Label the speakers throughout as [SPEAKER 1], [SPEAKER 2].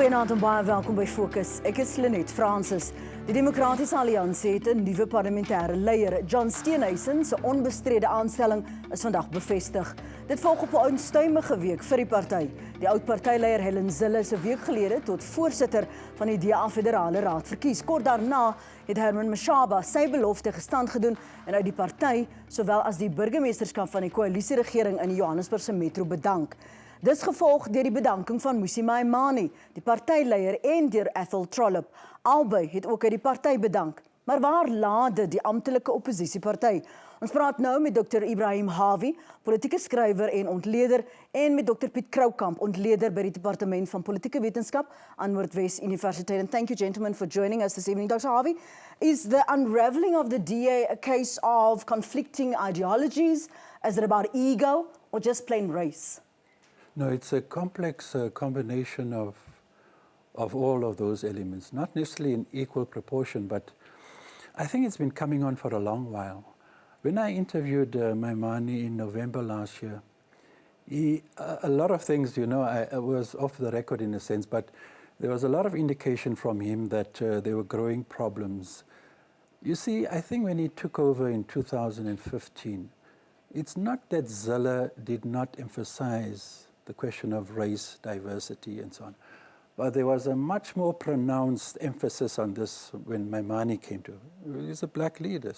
[SPEAKER 1] Goeienaand en baie welkom by Fokus. Ek is Lenet Francis. Die Demokratiese Alliansie het 'n nuwe parlementêre leier, John Steenhuisen, se onbestrede aanstelling is vandag bevestig. Dit volg op 'n onstuimige week vir die party. Die oud-partyleier Helen Zille is 'n week gelede tot voorsitter van die DA Federale Raad verkies. Kort daarna het Herman Mashaba sy belofte gestand gedoen en uit die party, sowel as die burgemeesterskap van die koalisieregering in die Johannesburgse metro bedank. Dis gevolg deur die bedanking van Mmusi Maimane, die partyleier, en deur Ethel Trollip. Albei het ook uit die party bedank. Maar waar laat dit die amptelike oppositieparty? Ons praat nou met Dr. Ibrahim Harvey, politieke skrywer en ontleder, en met Dr. Piet Kroukamp, ontleder by die Departement van Politieke Wetenskap aan Noordwes Universiteit. And thank you, gentlemen, for joining us this evening. Dr. Harvey, is the unraveling of the DA a case of conflicting ideologies? Is it about ego or just plain race?
[SPEAKER 2] No, it's a complex combination of all of those elements, not necessarily in equal proportion, but I think it's been coming on for a long while. When I interviewed Maimane in November last year, a lot of things, you know, I was off the record in a sense, but there was a lot of indication from him that there were growing problems. You see, I think when he took over in 2015, it's not that Zille did not emphasize the question of race, diversity, and so on. But there was a much more pronounced emphasis on this when Maimane came to. He's a black leader,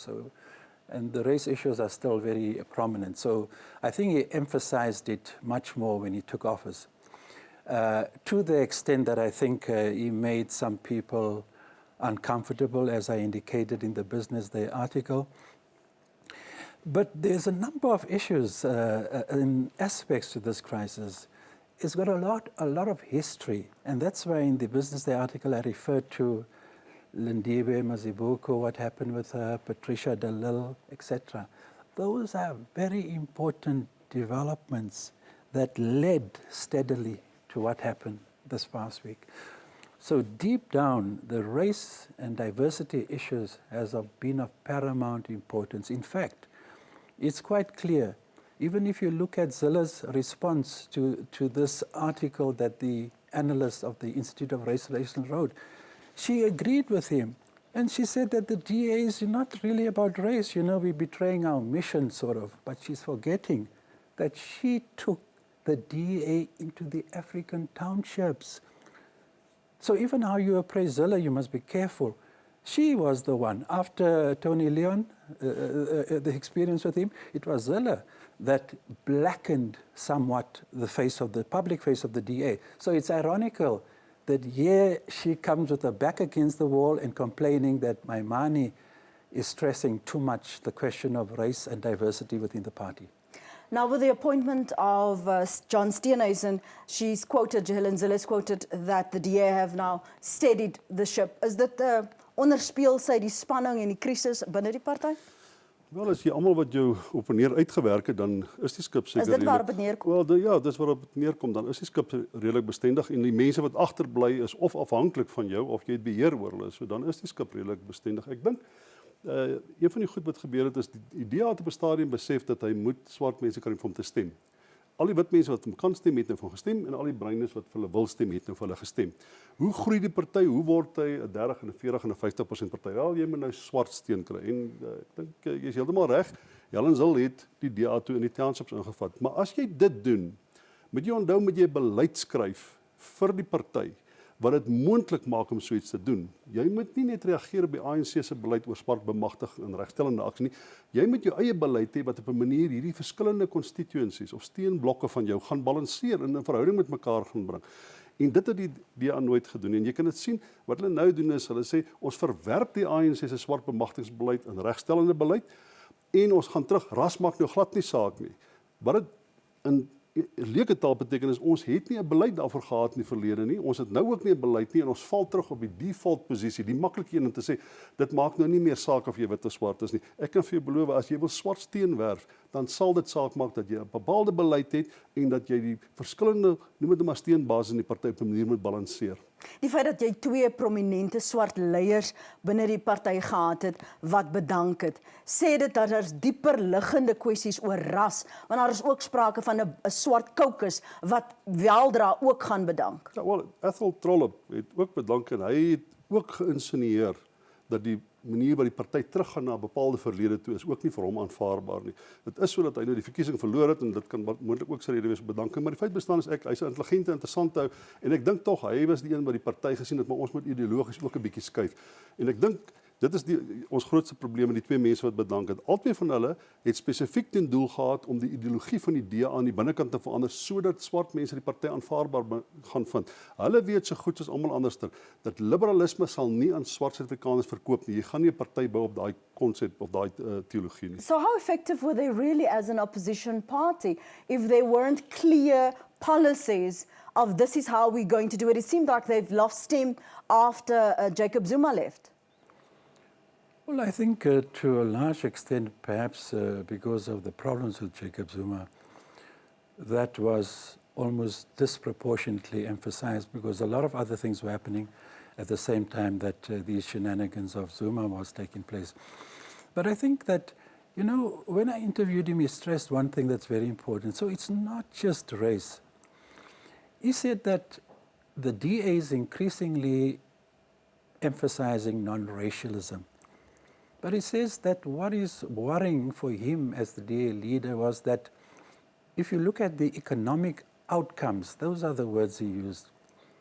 [SPEAKER 2] and the race issues are still very prominent. So I think he emphasized it much more when he took office, to the extent that I think he made some people uncomfortable, as I indicated in the Business Day article. But there's a number of issues and aspects to this crisis. It's got a lot of history, and that's why in the Business Day article I referred to Lindiwe Mazibuko, what happened with her, Patricia de Lille, etc. Those are very important developments that led steadily to what happened this past week. So deep down, the race and diversity issues has been of paramount importance. In fact, it's quite clear, even if you look at Zille's response to this article that the analyst of the Institute of Race Relations wrote, she agreed with him. And she said that the DA is not really about race, you know, we're betraying our mission, sort of. But she's forgetting that she took the DA into the African townships. So even how you appraise Zille, you must be careful. She was the one, after Tony Leon, the experience with him, it was Zille that blackened somewhat the public face of the DA. So it's ironical that here she comes with her back against the wall and complaining that Maimane is stressing too much the question of race and diversity within the party.
[SPEAKER 1] Now, with the appointment of John Steenhuisen, she's quoted, Helen Zille is quoted, that the DA have now steadied the ship. Is that onderspeel sy die spanning en die krisis binne die party?
[SPEAKER 3] Wel, as jy almal wat jou op en neer uitgewerk het, dan is die skip seker
[SPEAKER 1] redelik... Is dit waarop het neerkom?
[SPEAKER 3] Wel, ja, dis waarop het neerkom. Dan is die skip redelik bestendig en die mense wat agterbly is of afhanklik van jou of jy het beheer oor hulle, so dan is die skip redelik bestendig. Ek dink een van die goed wat gebeur het is die DA het op 'n stadium besef dat hy moet swart mense kry om hom te stem. Al die wit mense wat hom kan stem het nou van gestem en al die bruines wat vir hulle wil stem het nou vir hulle gestem. Hoe groei die party? Hoe word hy 'n 30 en 'n 40 en 'n 50% party? Wel, jy moet nou swart steun kry en ek dink jy is heeltemal reg. Helen Zille het die DA toe in die townships ingevat. Maar as jy dit doen, moet jy onthou moet jy beleid skryf vir die party wat dit moontlik maak om so iets te doen. Jy moet nie net reageer op die ANC se beleid oor swart bemagtiging en regstellende aksie nie. Jy moet jou eie beleid hê wat op 'n manier hierdie verskillende constituencies of steenblokke van jou gaan balanseer en 'n verhouding met mekaar gaan bring. En dit het die DA nooit gedoen. En jy kan dit sien, wat hulle nou doen is, hulle sê, ons verwerp die ANC se swart bemagtigingsbeleid en regstellende beleid, en ons gaan terug, ras maak nou glad nie saak nie. Wat dit in leuke taal beteken is, ons het nie 'n beleid daarvoor gehad in die verlede nie, ons het nou ook nie 'n beleid nie, en ons val terug op die default posisie, die maklike een om te sê, dit maak nou nie meer saak of jy wit of swart is nie. Ek kan vir jou beloof, as jy wil swart steenwerf, dan sal dit saak maak dat jy 'n bepaalde beleid het, en dat jy die verskillende, noem dit maar steenbasis in die party op 'n manier moet balanseer.
[SPEAKER 1] Die feit dat jy twee prominente swart leiers binne die party gehad het wat bedank het, sê dit dat daar dieper liggende kwessies oor ras, want daar is ook sprake van 'n swart caucus wat weldra ook gaan bedank.
[SPEAKER 3] Ja, wel, Ethel Trollip het ook bedank en hy het ook geïnsinueer dat die manier waar die party teruggaan na 'n bepaalde verlede toe is ook nie vir hom aanvaarbaar nie. Dit is so dat hy nou die verkiesing verloor het en dit kan moontlik ook sy rede wees op bedanking, maar die feit bestaan is hy's 'n intelligente, interessante ou en ek dink tog hy was die een wat die party gesien het, maar ons moet ideologies ook 'n bietjie skuif. En ek dink dit is ons grootste probleem met die twee mense wat bedank het. Albei van hulle het spesifiek ten doel gehad om die ideologie van die DA aan die binnekant te verander sodat swart mense die party aanvaarbaar gaan vind. Hulle weet so goed soos almal anderster dat liberalisme sal nie aan swart Suid-Afrikaners verkoop nie. Jy gaan nie 'n party bou op daai konsep of daai teologie nie.
[SPEAKER 1] So how effective were they really as an opposition party if they weren't clear policies of this is how we're going to do it? It seemed like they've lost steam after Jacob Zuma left.
[SPEAKER 2] Well, I think to a large extent, perhaps because of the problems with Jacob Zuma, that was almost disproportionately emphasized because a lot of other things were happening at the same time that these shenanigans of Zuma was taking place. But I think that, you know, when I interviewed him, he stressed one thing that's very important. So it's not just race. He said that the DA is increasingly emphasizing non-racialism. But he says that what is worrying for him as the DA leader was that if you look at the economic outcomes, those are the words he used,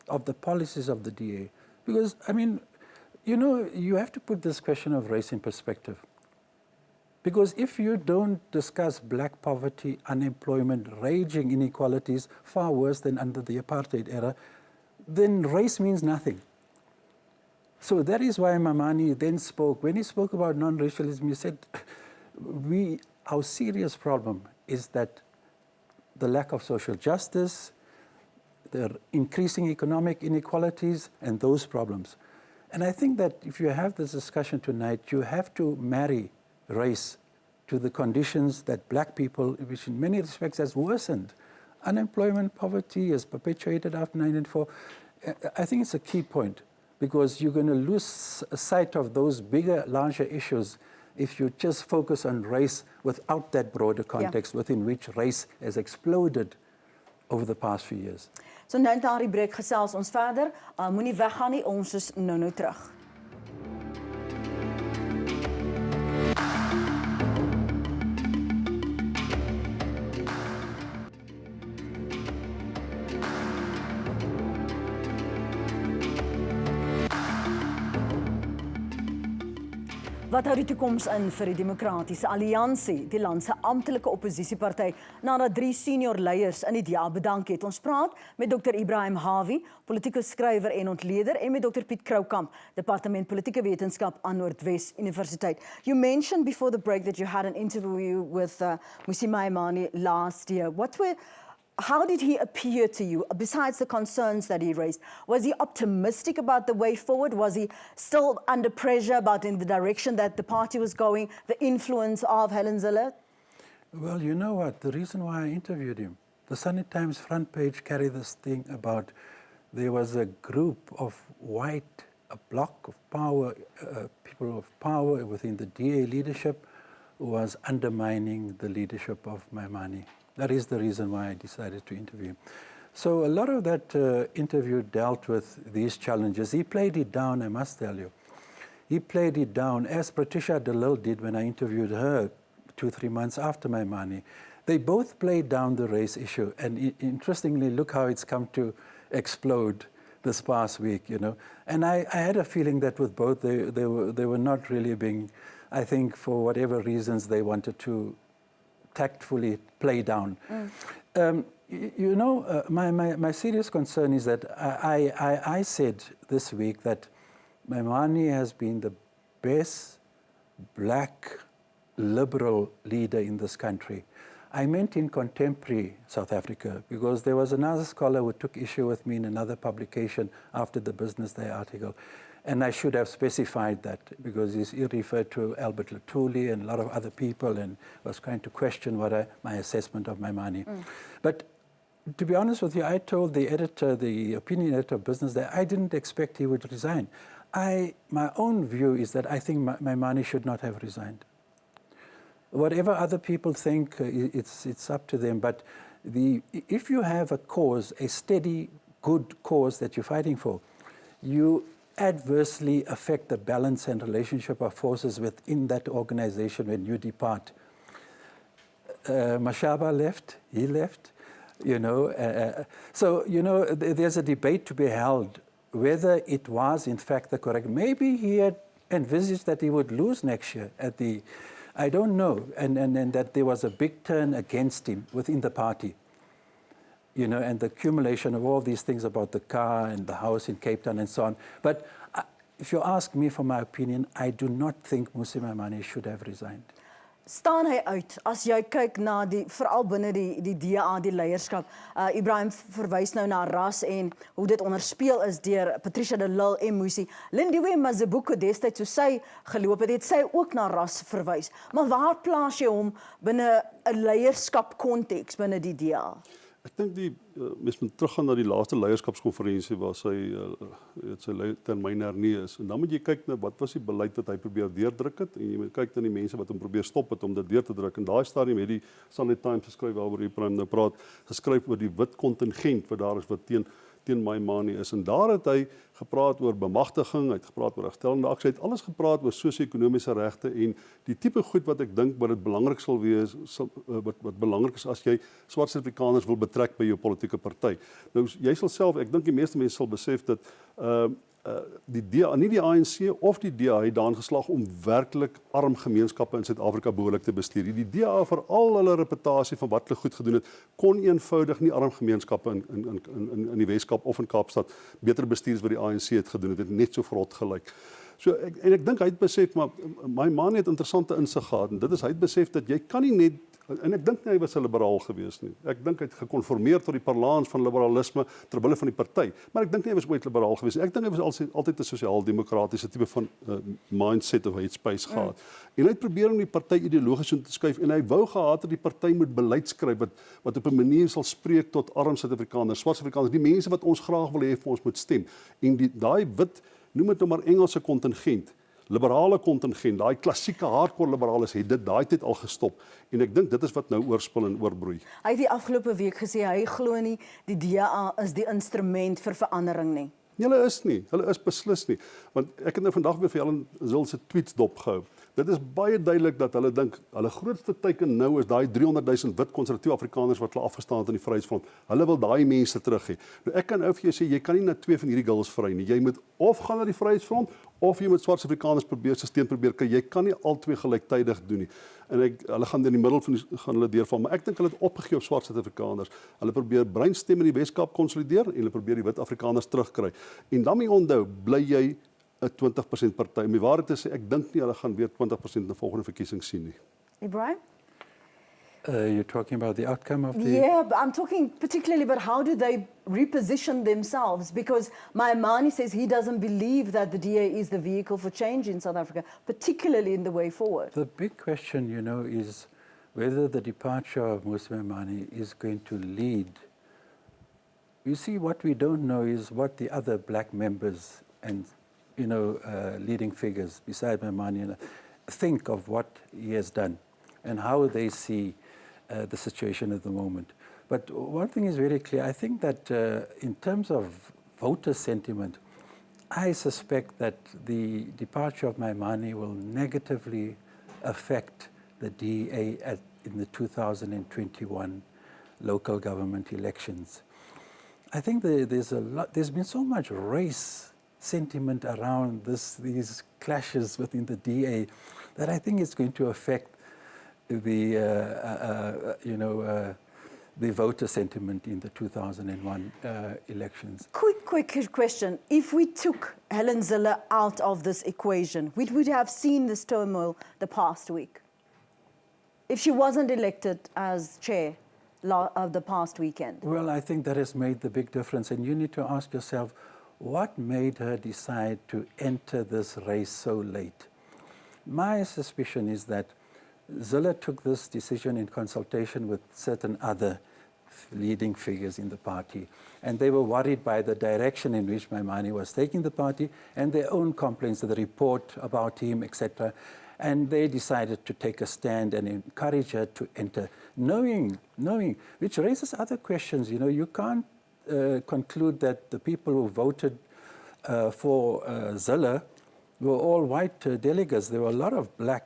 [SPEAKER 2] of the policies of the DA. Because, I mean, you know, you have to put this question of race in perspective. Because if you don't discuss black poverty, unemployment, raging inequalities, far worse than under the apartheid era, then race means nothing. So that is why Mamani then spoke. When he spoke about non-racialism, he said, our serious problem is that the lack of social justice, the increasing economic inequalities, and those problems. And I think that if you have this discussion tonight, you have to marry race to the conditions that black people, which in many respects has worsened. Unemployment, poverty has perpetuated after 1994. I think it's a key point, because you're going to lose sight of those bigger, larger issues if you just focus on race without that broader context within which race has exploded over the past few years.
[SPEAKER 1] So nou na die breek gesels ons verder. Moenie weggaan nie, ons is nou terug. Wat hou die toekoms in vir die Demokratiese Alliansie, die land se amptelike oppositieparty, nadat 3 senior leiers in die DA bedank het? Ons praat met Dr. Ibrahim Hawi, politieke skrywer en ontleder, en met Dr. Piet Kroukamp, Departement Politieke Wetenskap aan Noordwes Universiteit. You mentioned before the break that you had an interview with Mmusi Maimane last year. How did he appear to you, besides the concerns that he raised? Was he optimistic about the way forward? Was he still under pressure about in the direction that the party was going, the influence of Helen Zille?
[SPEAKER 2] Well, you know what? The reason why I interviewed him, the Sunday Times front page carried this thing about there was a group of white, a block of power, people of power within the DA leadership who was undermining the leadership of Maimane. That is the reason why I decided to interview him. So a lot of that interview dealt with these challenges. He played it down, I must tell you. He played it down, as Patricia de Lille did when I interviewed her 2-3 months after Maimane. They both played down the race issue. And interestingly, look how it's come to explode this past week, you know. And I had a feeling that with both, they were not really being, I think for whatever reasons, they wanted to tactfully play down. You know, my serious concern is that I said this week that Maimane has been the best black liberal leader in this country. I meant in contemporary South Africa, because there was another scholar who took issue with me in another publication after the Business Day article. And I should have specified that, because he referred to Albert Luthuli and a lot of other people and was trying to question my assessment of Maimane. But to be honest with you, I told the editor, the opinion editor of Business, that I didn't expect he would resign. My own view is that I think Maimane should not have resigned. Whatever other people think, it's up to them. But if you have a cause, a steady, good cause that you're fighting for, you adversely affect the balance and relationship of forces within that organization when you depart. Mashaba left, he left, so, there's a debate to be held whether it was in fact the correct. Maybe he had envisaged that he would lose next year I don't know, and that there was a big turn against him within the party. And the accumulation of all these things about the car and the house in Cape Town and so on. But if you ask me for my opinion, I do not think Mmusi Maimane should have resigned.
[SPEAKER 1] Staan hy uit as jy kyk na veral binne die DA, die leierskap? Ibrahim verwys nou na ras en hoe dit onderspeel is deur Patricia de Lille en Mmusi. Lindiwe Mazibuko destyds toe sy geloop het sy ook na ras verwys. Maar waar plaas jy hom binne 'n leierskap konteks binne die DA?
[SPEAKER 3] Ek dink mens moet teruggaan na die laaste leierskapskonferensie waar sy termyn hernie is. En dan moet jy kyk na wat was die beleid wat hy probeer deurdruk het en jy moet kyk na die mense wat hom probeer stop het om dit deur te druk. En daai stadium het die Sunday Times geskryf waaroor Ibrahim nou praat, geskryf oor die wit kontingent wat daar is wat teen Maimane is. En daar het hy gepraat oor bemagtiging, hy het gepraat oor regstellende aksie, hy het alles gepraat oor sosio-ekonomiese regte en die tipe goed wat ek dink wat dit belangrik sal wees, wat belangrik is as jy swart Suid-Afrikaners wil betrek by jou politieke party. Nou jy sal self, ek dink die meeste mense sal besef dat die DA, nie die ANC of die DA het daarin geslaag om werklik arm gemeenskappe in Suid-Afrika behoorlik te bestuur. Die DA vir al hulle reputasie van wat hulle goed gedoen het, kon eenvoudig nie arm gemeenskappe in die Weskaap of in Kaapstad beter bestuur as wat die ANC het gedoen het. Dit het net so vrot gelyk. So ek dink hy het besef, maar Maimane het interessante insig gehad en dit is hy het besef dat jy kan nie net, en ek dink nie hy was 'n liberaal gewees nie. Ek dink hy het gekonformeer tot die parlans van liberalisme ter wille van die party, maar ek dink nie hy was ooit liberaal gewees nie. Ek dink hy was altyd 'n sosiaal-demokratiese tipe van mindset of headspace gehad. En hy het probeer om die party ideologies in te skuif en hy wou gehad dat die party moet beleid skryf wat op 'n manier sal spreek tot arm Suid-Afrikaners, swart Suid-Afrikaners, die mense wat ons graag wil hê vir ons moet stem. En daai wit, noem dit nou maar Engelse kontingent, liberale kontingent, daai klassieke hardcore liberales het dit daai tyd al gestop. En ek dink dit is wat nou oorspil en oorbroei.
[SPEAKER 1] Hy het die afgelope week gesê hy glo nie die DA is die instrument vir verandering nie.
[SPEAKER 3] Hulle is nie, hulle is beslis nie. Want ek het nou vandag weer vir Helen Zil se tweets dopgehou. Dit is baie duidelik dat hulle dink, hulle grootste teiken nou is daai 300,000 wit konservatiewe Afrikaners wat hulle afgestaan het in die Vryheidsfront. Hulle wil daai mense terug hê. Nou ek kan nou vir jou sê, jy kan nie na twee van hierdie girls vry nie. Jy moet of gaan na die Vryheidsfront, of jy moet swart Afrikaners probeer kry. Jy kan nie al twee gelyktydig doen nie. En hulle gaan in die middel gaan hulle deurval, maar ek dink hulle het opgegee op swart Suid-Afrikaners. Hulle probeer breinstem in die Weskaap konsolideer en hulle probeer die wit Afrikaners terugkry. En dan moet jy onthou, bly jy 'n 20% party. Om die waarheid te sê, ek dink nie hulle gaan weer 20% in die volgende verkiesing sien nie.
[SPEAKER 1] Ibrahim?
[SPEAKER 2] You're talking about the outcome of the...
[SPEAKER 1] Yeah, but I'm talking particularly about how do they reposition themselves, because Maimane says he doesn't believe that the DA is the vehicle for change in South Africa, particularly in the way forward.
[SPEAKER 2] The big question, is whether the departure of Mmusi Maimane is going to lead. You see, what we don't know is what the other black members and, leading figures beside Maimane think of what he has done and how they see the situation at the moment. But one thing is very clear. I think that in terms of voter sentiment, I suspect that the departure of Maimane will negatively affect the DA in the 2021 local government elections. I think there's been so much race sentiment around these clashes within the DA that I think it's going to affect the voter sentiment in the 2001 elections.
[SPEAKER 1] Quick question. If we took Helen Zille out of this equation, we would have seen this turmoil the past week. If she wasn't elected as chair of the past weekend.
[SPEAKER 2] Well, I think that has made the big difference. And you need to ask yourself, what made her decide to enter this race so late? My suspicion is that Zille took this decision in consultation with certain other leading figures in the party. And they were worried by the direction in which Maimane was taking the party and their own complaints, the report about him, etc. And they decided to take a stand and encourage her to enter, knowing, which raises other questions. You know, you can't conclude that the people who voted for Zille were all white delegates. There were a lot of black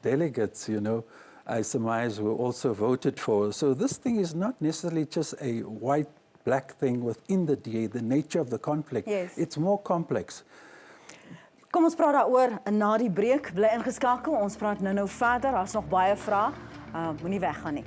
[SPEAKER 2] delegates, you know, I surmise, who also voted for. So this thing is not necessarily just a white-black thing within the DA, the nature of the conflict.
[SPEAKER 1] Yes.
[SPEAKER 2] It's more complex.
[SPEAKER 1] Kom ons praat daaroor na die breek. Bly ingeskakel. Ons praat nou verder. Daar's nog baie vrae. Moenie weggaan nie.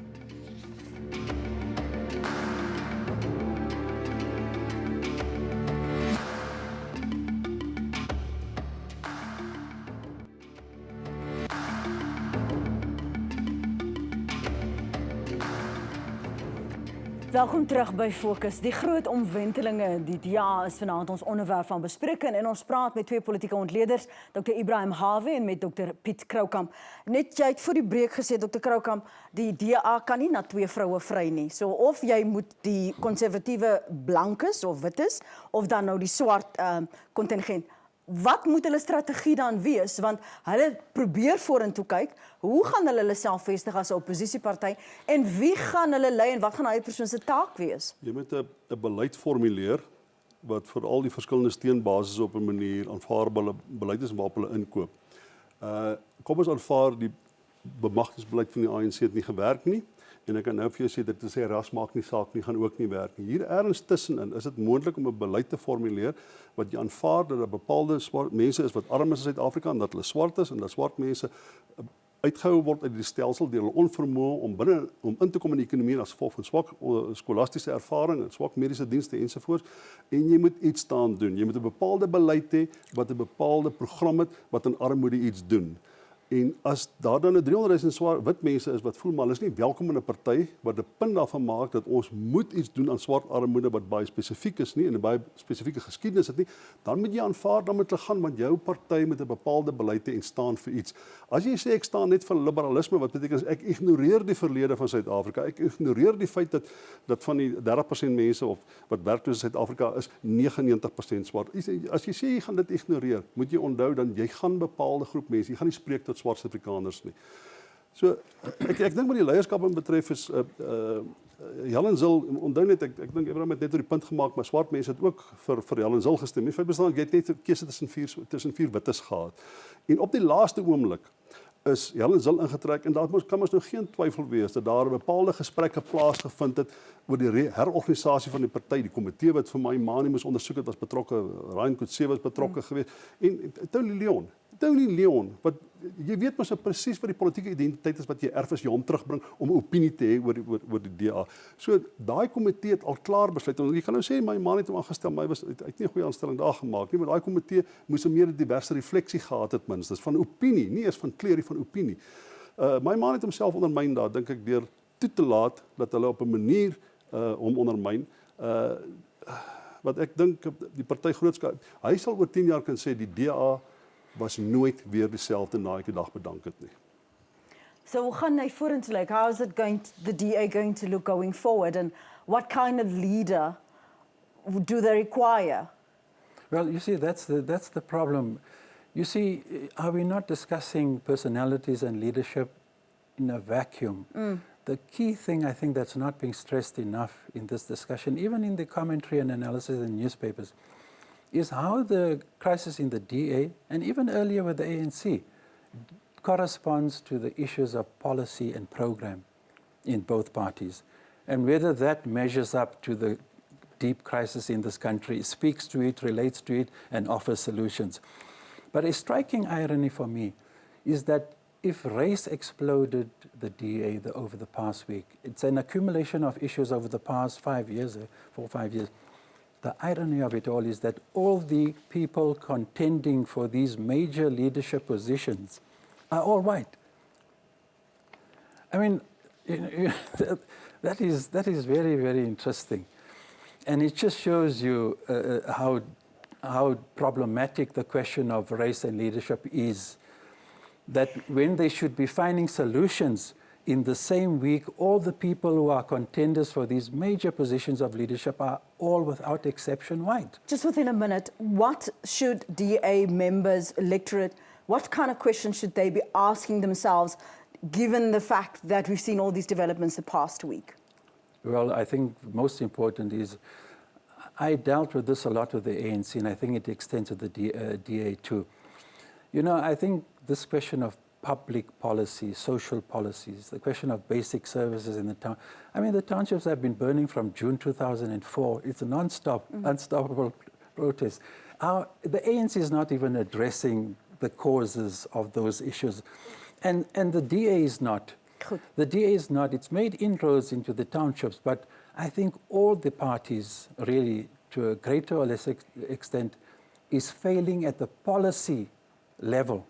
[SPEAKER 1] Welkom terug by Fokus. Die groot omwentelinge die DA is vanaand ons onderwerp van bespreking en ons praat met twee politieke ontleeders, Dr. Ibrahim Hawe en met Dr. Piet Kroukamp. Net jy het voor die breek gesê, Dr. Kroukamp, die DA kan nie na twee vroue vry nie. So of jy moet die konservatiewe blankes of wites of dan nou die swart kontingent. Wat moet hulle strategie dan wees? Want hulle probeer vorentoe kyk, hoe gaan hulle self vestig as 'n oppositieparty en wie gaan hulle lei en wat gaan daai persoon se taak wees?
[SPEAKER 3] Jy moet 'n beleid formuleer wat vir al die verskillende steunbasis op 'n manier aanvaarbare beleid is waarop hulle inkoop. Kom ons aanvaar die bemagtigingsbeleid van die ANC het nie gewerk nie. En ek kan nou vir jou sê, dit te sê ras maak nie saak nie, gaan ook nie werk nie. Hier ergens tussenin is dit moontlik om 'n beleid te formuleer wat jy aanvaar dat 'n bepaalde swart mense is wat arm is in Suid-Afrika en dat hulle swart is en dat swart mense uitgehou word uit die stelsel deur hulle onvermoë om in te kom in die ekonomie as gevolg van swak skolastiese ervaring en swak mediese dienste ensovoorts. En jy moet iets staan doen. Jy moet 'n bepaalde beleid hê wat 'n bepaalde program het wat aan armoede iets doen. En as daar dan 'n 300 000 wit mense is wat voel maar hulle is nie welkom in 'n party wat 'n punt daarvan maak dat ons moet iets doen aan swart armoede wat baie spesifiek is nie en 'n baie spesifieke geskiedenis het nie, dan moet jy aanvaar dan moet hulle gaan want jou party met 'n bepaalde beleid en staan vir iets. As jy sê ek staan net vir liberalisme, wat beteken ek ignoreer die verlede van Suid-Afrika. Ek ignoreer die feit dat van die 30% mense of wat werkloos in Suid-Afrika is 99% swart. As jy sê jy gaan dit ignoreer, moet jy onthou dan jy gaan bepaalde groep mense, jy gaan nie spreek tot swart Suid-Afrikaners nie. So ek dink wat die leierskap betref is Helen Zille, onthou net ek dink Ibrahim het net oor die punt gemaak, maar swart mense het ook vir Helen Zille gestem. Die feit bestaan jy het net 'n keuse tussen vier wites gehad. En op die laaste oomblik is Helen Zille ingetrek en daar kan ons nou geen twyfel wees dat daar 'n bepaalde gesprekke plaasgevind het oor die herorganisasie van die party, die komitee wat vir Maimane moes ondersoek het was betrokke, Ryan Coetzee was betrokke geweest en Tony Leon, wat jy weet mos presies wat die politieke identiteit is wat jy erf as jy hom terugbring om 'n opinie te hê oor die DA. So daai komitee het al klaar besluit. Jy kan nou sê Maimane het hom aangestel, maar hy het nie 'n goeie aanstelling daar gemaak nie, maar daai komitee moes 'n meer diverse refleksie gehad het minstens van opinie, nie eers van kleur, van opinie. Maimane het homself ondermyn daar, dink ek, deur toe te laat dat hulle op 'n manier hom ondermyn. Wat ek dink die party grootskap, hy sal oor 10 jaar kan sê die DA was nooit weer dieselfde na elke dag bedank het nie.
[SPEAKER 1] So hoe gaan hy vorentoe lyk? How is the DA going to look going forward and what kind of leader do they require?
[SPEAKER 2] Well, you see, that's the problem. You see, are we not discussing personalities and leadership in a vacuum? The key thing, I think, that's not being stressed enough in this discussion, even in the commentary and analysis in newspapers, is how the crisis in the DA, and even earlier with the ANC, corresponds to the issues of policy and program in both parties, and whether that measures up to the deep crisis in this country, speaks to it, relates to it, and offers solutions. But a striking irony for me is that if race exploded the DA over the past week, it's an accumulation of issues over the past 5 years, 4 or 5 years. The irony of it all is that all the people contending for these major leadership positions are all white. I mean, that is very, very interesting. And it just shows you how problematic the question of race and leadership is. That when they should be finding solutions, in the same week, all the people who are contenders for these major positions of leadership are all without exception white.
[SPEAKER 1] Just within a minute, what should DA members, electorate, what kind of questions should they be asking themselves, given the fact that we've seen all these developments the past week?
[SPEAKER 2] Well, I think most important is, I dealt with this a lot with the ANC, and I think it extends to the DA too. You know, I think this question of public policy, social policies, the question of basic services in the town. I mean, the townships have been burning from June 2004. It's a non-stop, unstoppable protest. The ANC is not even addressing the causes of those issues. And the DA is not.
[SPEAKER 1] Goed.
[SPEAKER 2] The DA is not. It's made inroads into the townships, but I think all the parties really, to a greater or lesser extent, is failing at the policy level.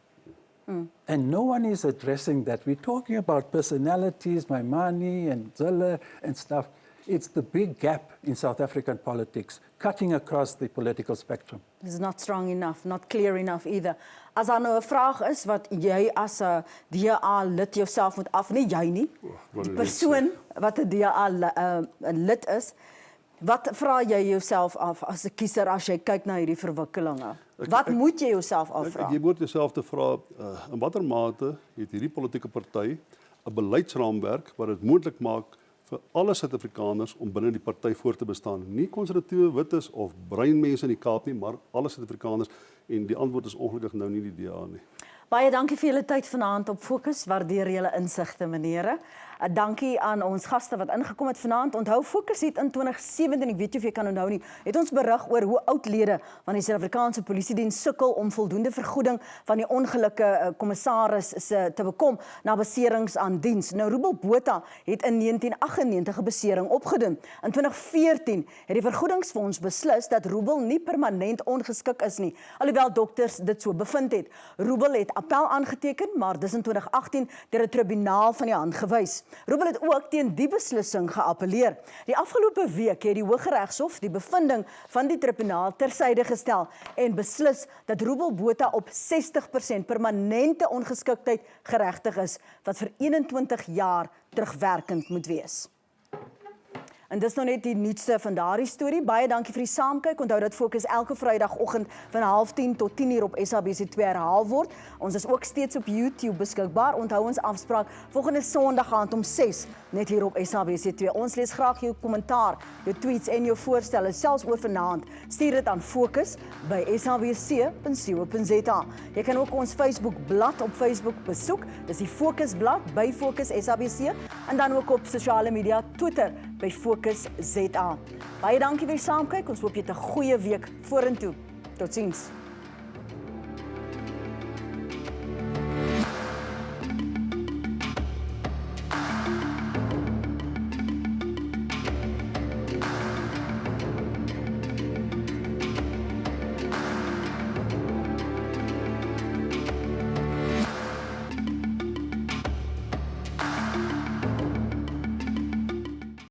[SPEAKER 2] And no one is addressing that. We're talking about personalities, Maimani and Zille and stuff. It's the big gap in South African politics, cutting across the political spectrum.
[SPEAKER 1] It's not strong enough, not clear enough either. As daar nou 'n vraag is wat jy as 'n DA-lid jouself moet nie jy nie, die persoon wat 'n DA-lid is, wat vra jy jouself af as 'n kiezer as jy kyk na hierdie verwikkelinge? Wat moet jy jouself afvra?
[SPEAKER 3] Jy moet jouself te vra, in watter mate het hierdie politieke party 'n beleidsraamwerk wat dit moontlik maak vir alle Suid-Afrikaners om binne die party voor te bestaan. Nie konservatiewe wites of breinmense in die Kaap nie, maar alle Suid-Afrikaners, en die antwoord is ongelukkig nou nie die DA nie.
[SPEAKER 1] Baie dankie vir julle tyd vanaand op Fokus. Waardeer julle insigte, menere. Dankie aan ons gaste wat ingekom het vanaand. Onthou, Fokus het in 2017, ek weet nie of jy kan onthou nie, het ons berig oor hoe oudlede van die Suid-Afrikaanse Polisiediens sukkel om voldoende vergoeding van die ongelukke kommissaris te bekom na beserings aan diens. Nou, Rubel Botha het in 1998 'n besering opgedoen. In 2014 het die vergoedingsfonds beslis dat Rubel nie permanent ongeskik is nie, alhoewel dokters dit so bevind het. Rubel het appel aangeteken, maar dis in 2018 deur 'n tribunaal van die hand gewys. Rubel het ook teen die beslissing geappeleer. Die afgelope week het die Hooggeregshof die bevinding van die tribunaal tersyde gestel en beslis dat Rubel Botha op 60% permanente ongeskiktheid geregtig is, wat vir 21 jaar terugwerkend moet wees. En dis nou net die nuutste van daardie storie. Baie dankie vir die saamkyk. Onthou dat Fokus elke Vrydagoggend van 09:30 tot 10:00 op SABC2 herhaal word. Ons is ook steeds op YouTube beskikbaar. Onthou ons afspraak volgende Sondag aand om 6 net hier op SABC2. Ons lees graag jou kommentaar, jou tweets en jou voorstelle, selfs oor vanaand. Stuur dit aan Fokus by sabc.co.za. Jy kan ook ons Facebookblad op Facebook besoek. Dis die Fokusblad by Fokus SABC en dan ook op sosiale media, Twitter by Fokus ZA. Baie dankie vir die saamkyk. Ons hoop jy het 'n goeie week vorentoe. Totsiens.